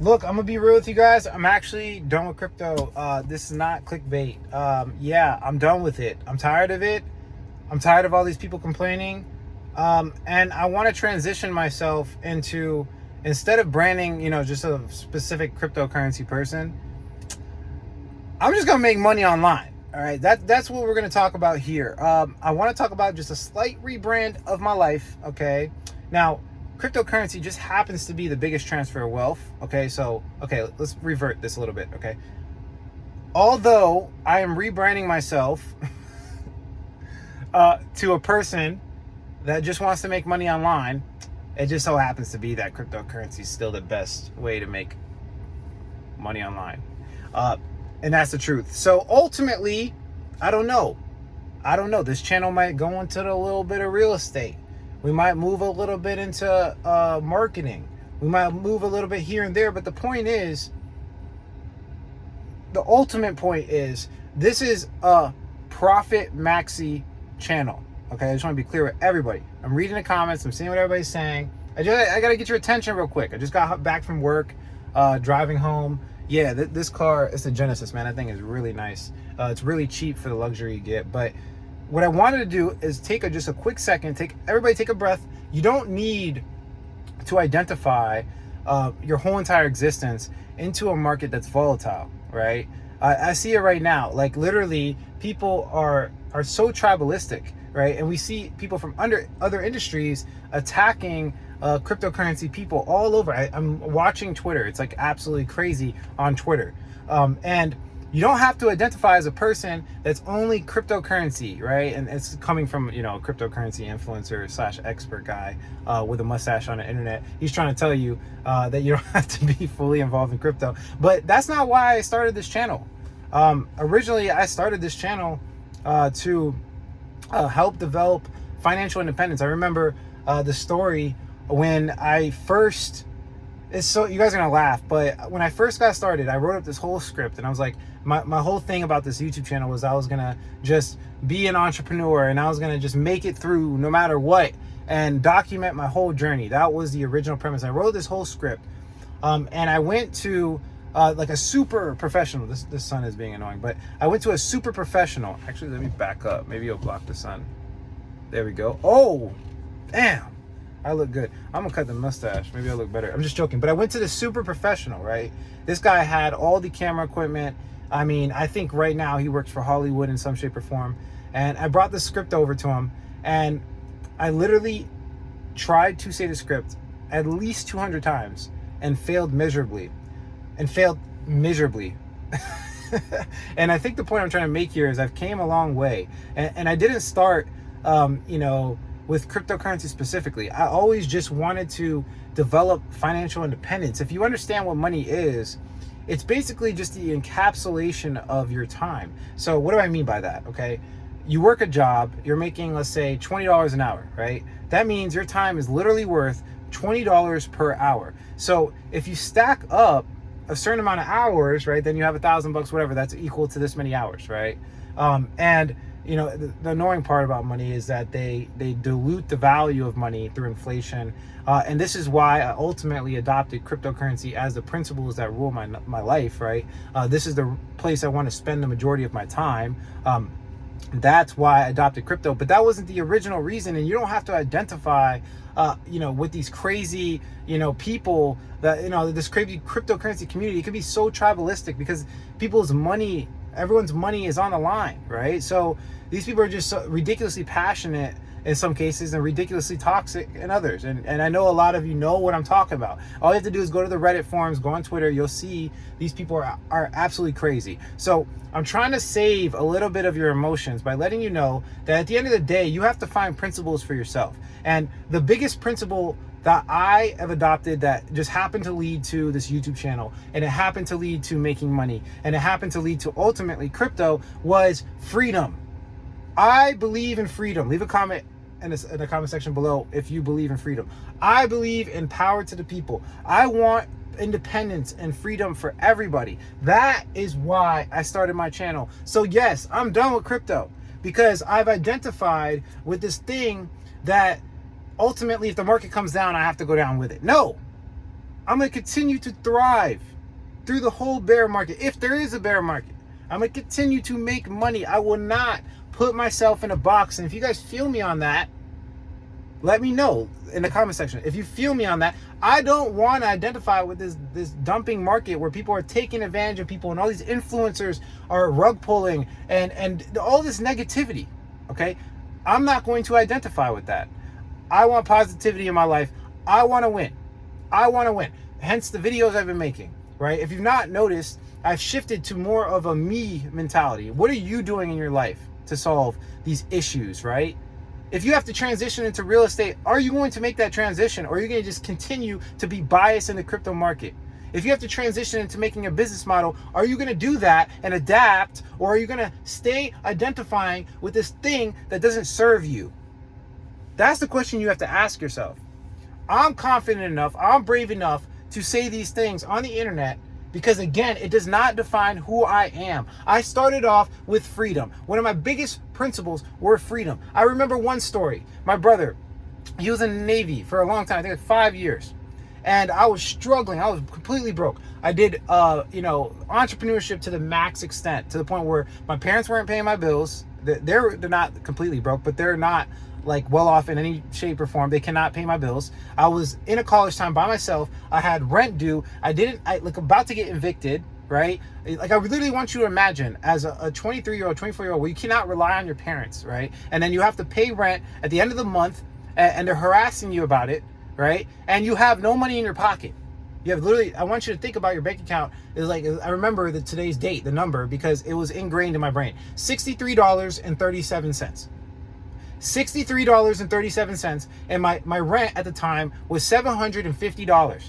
Look, I'm gonna be real with you guys. I'm actually done with crypto. This is not clickbait. Yeah, I'm done with it. I'm tired of it. I'm tired of all these people complaining. And I want to transition myself into, instead of branding, just a specific cryptocurrency person, I'm just gonna make money online. All right, that's what we're gonna talk about here. I want to talk about just a slight rebrand of my life. Okay, now cryptocurrency just happens to be the biggest transfer of wealth. Okay, let's revert this a little bit. Okay, although I am rebranding myself to a person that just wants to make money online, it just so happens to be that cryptocurrency is still the best way to make money online. And that's the truth. So ultimately, I don't know. This channel might go into a little bit of real estate. We might move a little bit into marketing. We might move a little bit here and there. But the ultimate point is, this is a profit maxi channel. Okay, I just want to be clear with everybody. I'm reading the comments. I'm seeing what everybody's saying. I got to get your attention real quick. I just got back from work, driving home. Yeah, this car, it's a Genesis, man. That thing is really nice. It's really cheap for the luxury you get. But what I wanted to do is take just a quick second. Everybody take a breath. You don't need to identify your whole entire existence into a market that's volatile, right? I see it right now. Like, literally, people are so tribalistic, right? And we see people from other industries attacking cryptocurrency people all over. I'm watching Twitter. It's like absolutely crazy on Twitter. And you don't have to identify as a person that's only cryptocurrency, right? And it's coming from, a cryptocurrency influencer / expert guy with a mustache on the internet. He's trying to tell you that you don't have to be fully involved in crypto. But that's not why I started this channel. Originally, I started this channel to help develop financial independence. I remember the story when I first, you guys are gonna laugh, but when I first got started, I wrote up this whole script, and I was like, my whole thing about this YouTube channel was I was gonna just be an entrepreneur, and I was gonna just make it through no matter what, and document my whole journey. That was the original premise. I wrote this whole script, and I went to like a super professional. This sun is being annoying, but I went to a super professional. Actually, let me back up. Maybe it'll block the sun. There we go. Oh, damn. I look good. I'm gonna cut the mustache. Maybe I look better. I'm just joking. But I went to the super professional, right? This guy had all the camera equipment. I mean, I think right now he works for Hollywood in some shape or form. And I brought the script over to him, and I literally tried to say the script at least 200 times and failed miserably. And I think the point I'm trying to make here is I've came a long way. And I didn't start, with cryptocurrency specifically. I always just wanted to develop financial independence. If you understand what money is, it's basically just the encapsulation of your time. So what do I mean by that? Okay, you work a job, you're making, let's say, $20 an hour, right? That means your time is literally worth $20 per hour. So if you stack up a certain amount of hours, right, then you have $1,000, whatever, that's equal to this many hours, right? And the annoying part about money is that they dilute the value of money through inflation. And this is why I ultimately adopted cryptocurrency as the principles that rule my life, right? This is the place I want to spend the majority of my time. That's why I adopted crypto. But that wasn't the original reason. And you don't have to identify, with these crazy, people that, this crazy cryptocurrency community. It can be so tribalistic because everyone's money is on the line, right? So these people are just so ridiculously passionate in some cases and ridiculously toxic in others. And I know a lot of you know what I'm talking about. All you have to do is go to the Reddit forums, go on Twitter. You'll see these people are absolutely crazy. So I'm trying to save a little bit of your emotions by letting you know that at the end of the day, you have to find principles for yourself. And the biggest principle that I have adopted that just happened to lead to this YouTube channel, and it happened to lead to making money, and it happened to lead to ultimately crypto, was freedom. I believe in freedom. Leave a comment in the comment section below if you believe in freedom. I believe in power to the people. I want independence and freedom for everybody. That is why I started my channel. So yes, I'm done with crypto because I've identified with this thing that ultimately, if the market comes down, I have to go down with it. No, I'm going to continue to thrive through the whole bear market. If there is a bear market, I'm going to continue to make money. I will not put myself in a box. And if you guys feel me on that, let me know in the comment section. If you feel me on that, I don't want to identify with this dumping market where people are taking advantage of people and all these influencers are rug pulling and all this negativity, okay? I'm not going to identify with that. I want positivity in my life. I want to win. I want to win. Hence the videos I've been making, right? If you've not noticed, I've shifted to more of a me mentality. What are you doing in your life to solve these issues, right? If you have to transition into real estate, are you going to make that transition, or are you going to just continue to be biased in the crypto market? If you have to transition into making a business model, are you going to do that and adapt, or are you going to stay identifying with this thing that doesn't serve you? That's the question you have to ask yourself. I'm confident enough, I'm brave enough to say these things on the internet because, again, it does not define who I am. I started off with freedom. One of my biggest principles were freedom. I remember one story. My brother, he was in the Navy for a long time, I think like 5 years. And I was struggling. I was completely broke. I did, entrepreneurship to the max extent, to the point where my parents weren't paying my bills. They're not completely broke, but they're not like well off in any shape or form. They cannot pay my bills. I was in a college time by myself. I had rent due. I about to get evicted, right? Like, I literally want you to imagine as a 23-year-old, 24-year-old, where you cannot rely on your parents, right? And then you have to pay rent at the end of the month, and they're harassing you about it, right? And you have no money in your pocket. You have literally, I want you to think about your bank account. It's like, I remember today's date, the number, because it was ingrained in my brain. $63.37. $63.37, and my rent at the time was $750.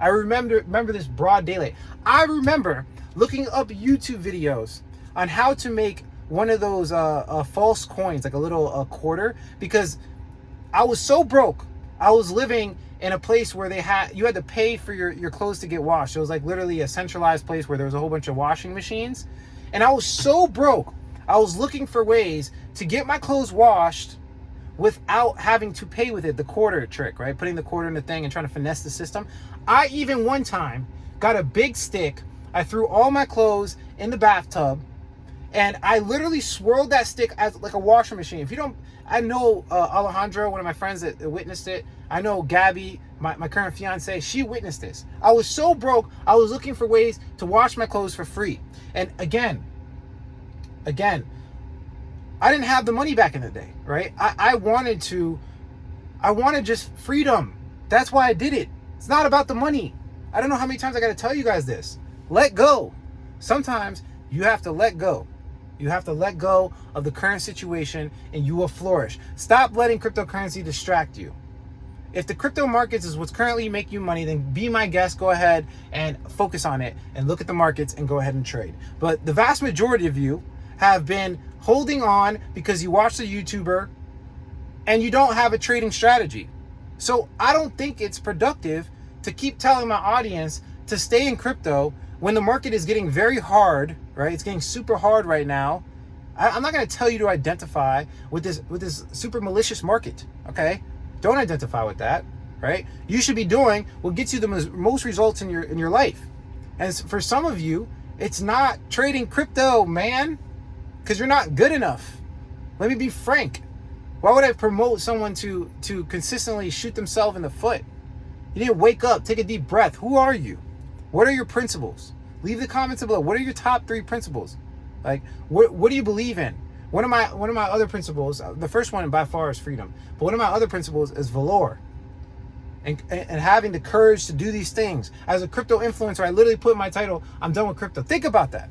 I remember this broad daylight. I remember looking up YouTube videos on how to make one of those false coins, like a little quarter, because I was so broke. I was living in a place where you had to pay for your clothes to get washed. It was like literally a centralized place where there was a whole bunch of washing machines, and I was so broke. I was looking for ways to get my clothes washed without having to pay with it, the quarter trick, right? Putting the quarter in the thing and trying to finesse the system. I even one time got a big stick. I threw all my clothes in the bathtub, and I literally swirled that stick as like a washing machine. If you don't, I know Alejandro, one of my friends that witnessed it. I know Gabby, my current fiance, she witnessed this. I was so broke, I was looking for ways to wash my clothes for free. And again, I didn't have the money back in the day, right? I wanted just freedom. That's why I did it. It's not about the money. I don't know how many times I got to tell you guys this. Let go. Sometimes you have to let go. You have to let go of the current situation and you will flourish. Stop letting cryptocurrency distract you. If the crypto markets is what's currently making you money, then be my guest. Go ahead and focus on it and look at the markets and go ahead and trade. But the vast majority of you have been holding on because you watch the YouTuber and you don't have a trading strategy. So I don't think it's productive to keep telling my audience to stay in crypto when the market is getting very hard, right? It's getting super hard right now. I'm not going to tell you to identify with this super malicious market, okay? Don't identify with that, right? You should be doing what gets you the most results in your life. And for some of you, it's not trading crypto, man, because you're not good enough. Let me be frank. Why would I promote someone to consistently shoot themselves in the foot? You need to wake up, take a deep breath. Who are you? What are your principles? Leave the comments below. What are your top 3 principles? Like, what do you believe in? One of my other principles, the first one by far is freedom. But one of my other principles is valor. And having the courage to do these things. As a crypto influencer, I literally put in my title, I'm done with crypto. Think about that.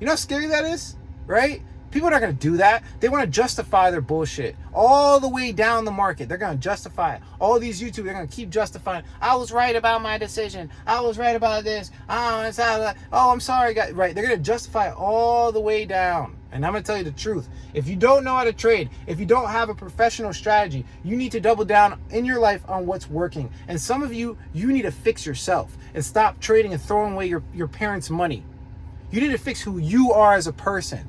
You know how scary that is? Right? People are not going to do that. They want to justify their bullshit all the way down the market. They're going to justify it. All these YouTube, they're going to keep justifying. I was right about my decision. I was right about this. Oh, I'm sorry, guys. Right? They're going to justify it all the way down. And I'm going to tell you the truth. If you don't know how to trade, if you don't have a professional strategy, you need to double down in your life on what's working. And some of you need to fix yourself and stop trading and throwing away your parents' money. You need to fix who you are as a person.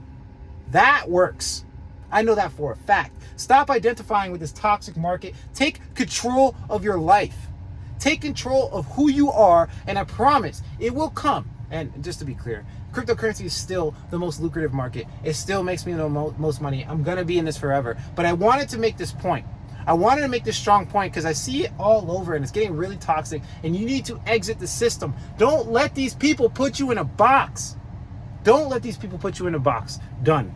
That works. I know that for a fact. Stop identifying with this toxic market. Take control of your life. Take control of who you are, and I promise it will come. And just to be clear, cryptocurrency is still the most lucrative market. It still makes me the most money. I'm going to be in this forever. But I wanted to make this point. I wanted to make this strong point because I see it all over and it's getting really toxic, and you need to exit the system. Don't let these people put you in a box. Don't let these people put you in a box. Done.